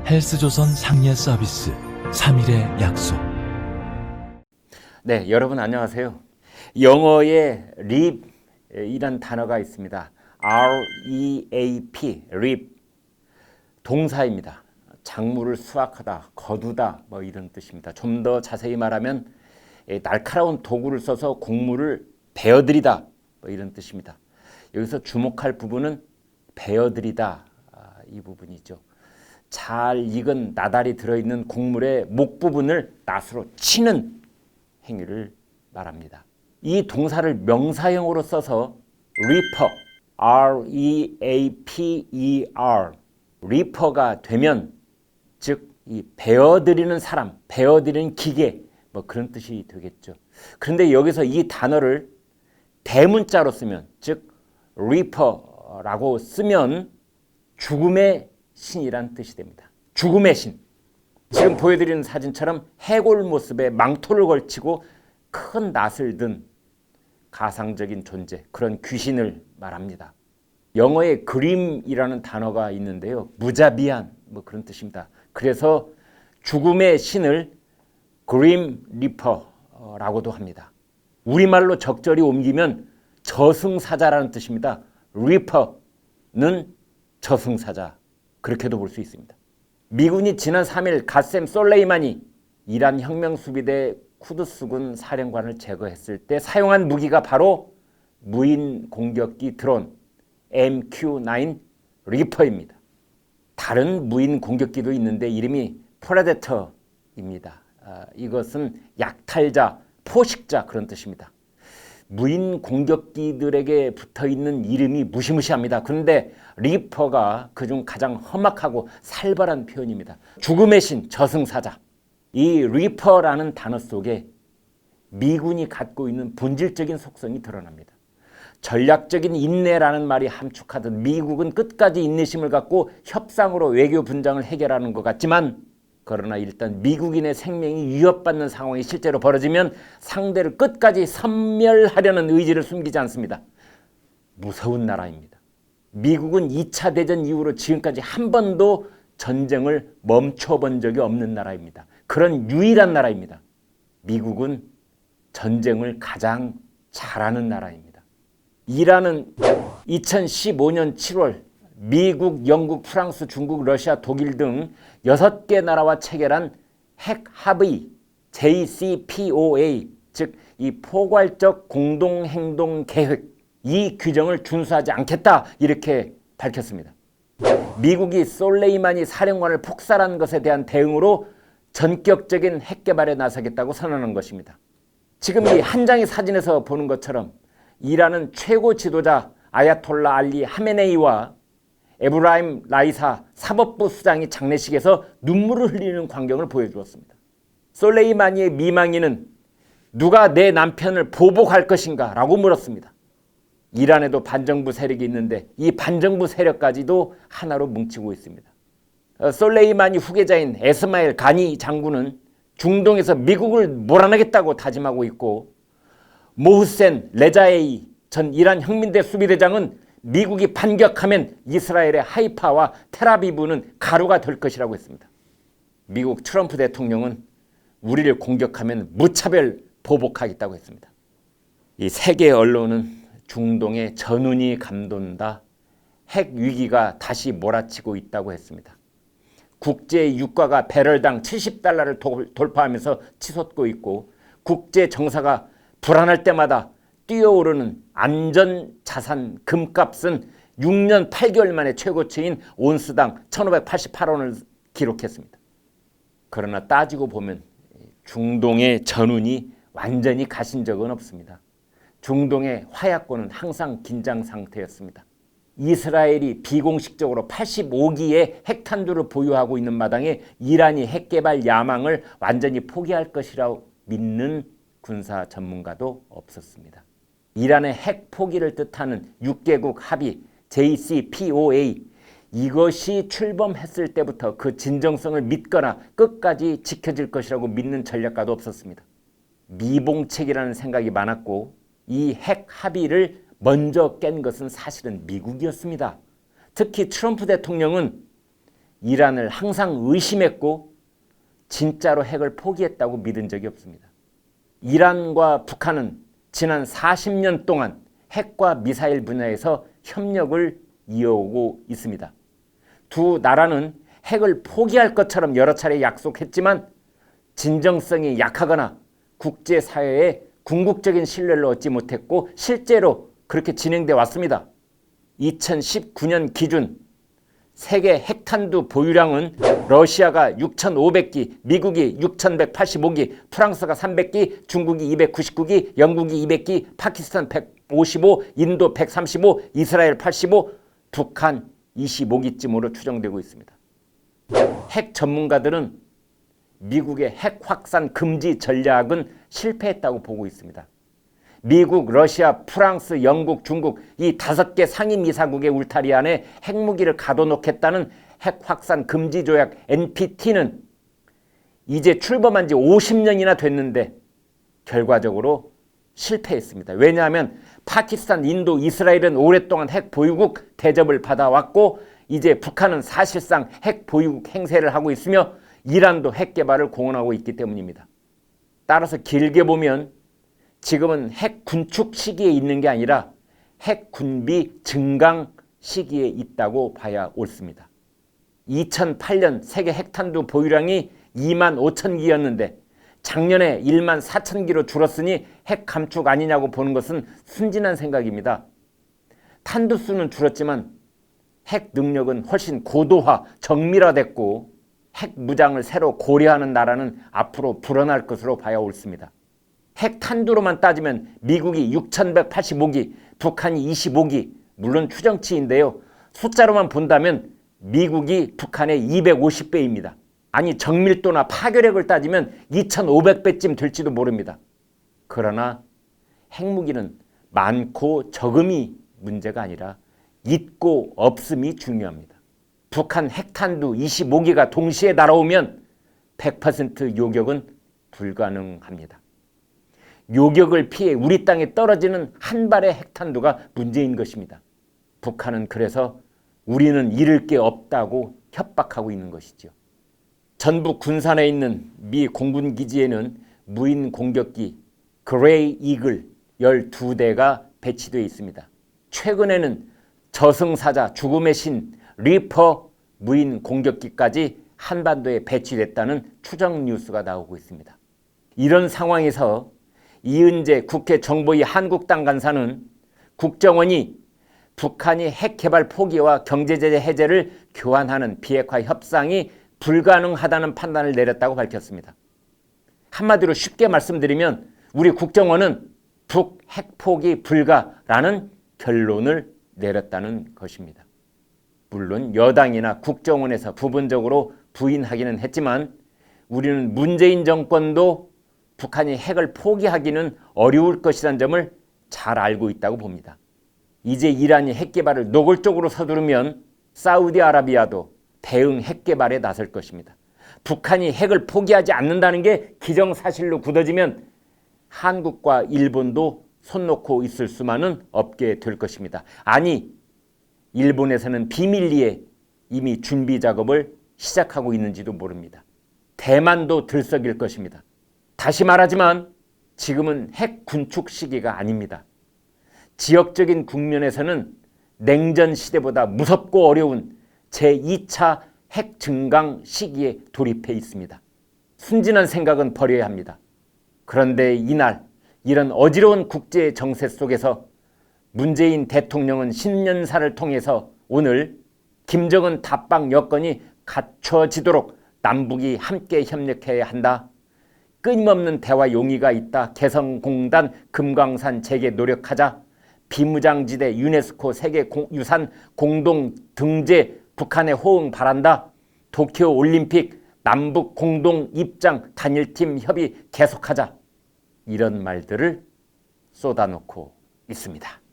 헬스조선 상예 서비스 3일의 약속. 네, 여러분 안녕하세요. 영어에 reap이란 단어가 있습니다. R-E-A-P, reap, 동사입니다. 작물을 수확하다, 거두다 뭐 이런 뜻입니다. 좀 더 자세히 말하면 날카로운 도구를 써서 곡물을 베어들이다 뭐 이런 뜻입니다. 여기서 주목할 부분은 베어들이다, 이 부분이죠. 잘 익은 나달이 들어있는 곡물의 목 부분을 낫으로 치는 행위를 말합니다. 이 동사를 명사형으로 써서 reaper, R-E-A-P-E-R, reaper가 되면 즉 이 베어들이는 사람, 베어들이는 기계 뭐 그런 뜻이 되겠죠. 그런데 여기서 이 단어를 대문자로 쓰면 즉 reaper라고 쓰면 죽음의 신이란 뜻이 됩니다. 죽음의 신. 지금 보여드리는 사진처럼 해골 모습에 망토를 걸치고 큰 낫을 든 가상적인 존재, 그런 귀신을 말합니다. 영어에 그림이라는 단어가 있는데요. 무자비한 뭐 그런 뜻입니다. 그래서 죽음의 신을 그림 리퍼라고도 합니다. 우리말로 적절히 옮기면 저승사자라는 뜻입니다. 리퍼는 저승사자, 그렇게도 볼 수 있습니다. 미군이 지난 3일 가셈 솔레이마니 이란 혁명수비대 쿠드스군 사령관을 제거했을 때 사용한 무기가 바로 무인 공격기 드론 MQ-9 리퍼입니다. 다른 무인 공격기도 있는데 이름이 프레데터입니다. 이것은 약탈자, 포식자 그런 뜻입니다. 무인 공격기들에게 붙어있는 이름이 무시무시합니다. 그런데 리퍼가 그중 가장 험악하고 살벌한 표현입니다. 죽음의 신, 저승사자. 이 리퍼라는 단어 속에 미군이 갖고 있는 본질적인 속성이 드러납니다. 전략적인 인내라는 말이 함축하듯 미국은 끝까지 인내심을 갖고 협상으로 외교 분쟁을 해결하는 것 같지만, 그러나 일단 미국인의 생명이 위협받는 상황이 실제로 벌어지면 상대를 끝까지 섬멸하려는 의지를 숨기지 않습니다. 무서운 나라입니다. 미국은 2차 대전 이후로 지금까지 한 번도 전쟁을 멈춰본 적이 없는 나라입니다. 그런 유일한 나라입니다. 미국은 전쟁을 가장 잘하는 나라입니다. 이란은 2015년 7월 미국, 영국, 프랑스, 중국, 러시아, 독일 등 6개 나라와 체결한 핵 합의 JCPOA, 즉 이 포괄적 공동행동 계획, 이 규정을 준수하지 않겠다 이렇게 밝혔습니다. 미국이 솔레이마니 사령관을 폭살한 것에 대한 대응으로 전격적인 핵 개발에 나서겠다고 선언한 것입니다. 지금 이 한 장의 사진에서 보는 것처럼 이란은 최고 지도자 아야톨라 알리 하메네이와 에브라임 라이사 사법부 수장이 장례식에서 눈물을 흘리는 광경을 보여주었습니다. 솔레이마니의 미망인은 누가 내 남편을 보복할 것인가 라고 물었습니다. 이란에도 반정부 세력이 있는데 이 반정부 세력까지도 하나로 뭉치고 있습니다. 솔레이마니 후계자인 에스마일 가니 장군은 중동에서 미국을 몰아내겠다고 다짐하고 있고, 모후센 레자에이 전 이란 혁민대 수비대장은 미국이 반격하면 이스라엘의 하이파와 텔아비브는 가루가 될 것이라고 했습니다. 미국 트럼프 대통령은 우리를 공격하면 무차별 보복하겠다고 했습니다. 이 세계 언론은 중동의 전운이 감돈다, 핵 위기가 다시 몰아치고 있다고 했습니다. 국제 유가가 배럴당 $70를 돌파하면서 치솟고 있고, 국제 정사가 불안할 때마다 뛰어오르는 안전자산 금값은 6년 8개월 만에 최고치인 온스당 1,588원을 기록했습니다. 그러나 따지고 보면 중동의 전운이 완전히 가신 적은 없습니다. 중동의 화약고는 항상 긴장 상태였습니다. 이스라엘이 비공식적으로 85기의 핵탄두를 보유하고 있는 마당에 이란이 핵개발 야망을 완전히 포기할 것이라고 믿는 군사 전문가도 없었습니다. 이란의 핵 포기를 뜻하는 6개국 합의 JCPOA, 이것이 출범했을 때부터 그 진정성을 믿거나 끝까지 지켜질 것이라고 믿는 전략가도 없었습니다. 미봉책이라는 생각이 많았고, 이 핵 합의를 먼저 깬 것은 사실은 미국이었습니다. 특히 트럼프 대통령은 이란을 항상 의심했고 진짜로 핵을 포기했다고 믿은 적이 없습니다. 이란과 북한은 지난 40년 동안 핵과 미사일 분야에서 협력을 이어오고 있습니다. 두 나라는 핵을 포기할 것처럼 여러 차례 약속했지만 진정성이 약하거나 국제사회에 궁극적인 신뢰를 얻지 못했고 실제로 그렇게 진행돼 왔습니다. 2019년 기준 세계 핵탄두 보유량은 러시아가 6,500기, 미국이 6,185기, 프랑스가 300기, 중국이 299기, 영국이 200기, 파키스탄 155, 인도 135, 이스라엘 85, 북한 25기쯤으로 추정되고 있습니다. 핵 전문가들은 미국의 핵 확산 금지 전략은 실패했다고 보고 있습니다. 미국, 러시아, 프랑스, 영국, 중국 이 5개 상임이사국의 울타리 안에 핵무기를 가둬놓겠다는 핵 확산 금지 조약 NPT는 이제 출범한 지 50년이나 됐는데 결과적으로 실패했습니다. 왜냐하면 파키스탄, 인도, 이스라엘은 오랫동안 핵 보유국 대접을 받아왔고 이제 북한은 사실상 핵 보유국 행세를 하고 있으며 이란도 핵 개발을 공언하고 있기 때문입니다. 따라서 길게 보면 지금은 핵 군축 시기에 있는 게 아니라 핵 군비 증강 시기에 있다고 봐야 옳습니다. 2008년 세계 핵탄두 보유량이 2만 5천 기였는데 작년에 1만 4천 기로 줄었으니 핵 감축 아니냐고 보는 것은 순진한 생각입니다. 탄두 수는 줄었지만 핵 능력은 훨씬 고도화, 정밀화됐고 핵 무장을 새로 고려하는 나라는 앞으로 불어날 것으로 봐야 옳습니다. 핵 탄두로만 따지면 미국이 6,185기, 북한이 25기, 물론 추정치인데요. 숫자로만 본다면 미국이 북한의 250배입니다. 아니 정밀도나 파괴력을 따지면 2,500배쯤 될지도 모릅니다. 그러나 핵무기는 많고 적음이 문제가 아니라 있고 없음이 중요합니다. 북한 핵탄두 25기가 동시에 날아오면 100% 요격은 불가능합니다. 요격을 피해 우리 땅에 떨어지는 한 발의 핵탄두가 문제인 것입니다. 북한은 그래서 우리는 잃을 게 없다고 협박하고 있는 것이죠. 전북 군산에 있는 미 공군기지에는 무인 공격기 그레이 이글 12대가 배치되어 있습니다. 최근에는 저승사자 죽음의 신 리퍼 무인 공격기까지 한반도에 배치됐다는 추정 뉴스가 나오고 있습니다. 이런 상황에서 이은재 국회 정보위 한국당 간사는 국정원이 북한이 핵 개발 포기와 경제제재 해제를 교환하는 비핵화 협상이 불가능하다는 판단을 내렸다고 밝혔습니다. 한마디로 쉽게 말씀드리면 우리 국정원은 북핵 포기 불가라는 결론을 내렸다는 것입니다. 물론 여당이나 국정원에서 부분적으로 부인하기는 했지만 우리는 문재인 정권도 북한이 핵을 포기하기는 어려울 것이라는 점을 잘 알고 있다고 봅니다. 이제 이란이 핵 개발을 노골적으로 서두르면 사우디아라비아도 대응 핵 개발에 나설 것입니다. 북한이 핵을 포기하지 않는다는 게 기정사실로 굳어지면 한국과 일본도 손 놓고 있을 수만은 없게 될 것입니다. 아니, 일본에서는 비밀리에 이미 준비 작업을 시작하고 있는지도 모릅니다. 대만도 들썩일 것입니다. 다시 말하지만 지금은 핵 군축 시기가 아닙니다. 지역적인 국면에서는 냉전 시대보다 무섭고 어려운 제2차 핵 증강 시기에 돌입해 있습니다. 순진한 생각은 버려야 합니다. 그런데 이날 이런 어지러운 국제 정세 속에서 문재인 대통령은 신년사를 통해서 오늘 김정은 답방 여건이 갖춰지도록 남북이 함께 협력해야 한다. 끊임없는 대화 용의가 있다. 개성공단 금강산 재개 노력하자. 비무장지대 유네스코 세계유산 공동 등재 북한의 호응 바란다. 도쿄올림픽 남북 공동 입장 단일팀 협의 계속하자. 이런 말들을 쏟아놓고 있습니다.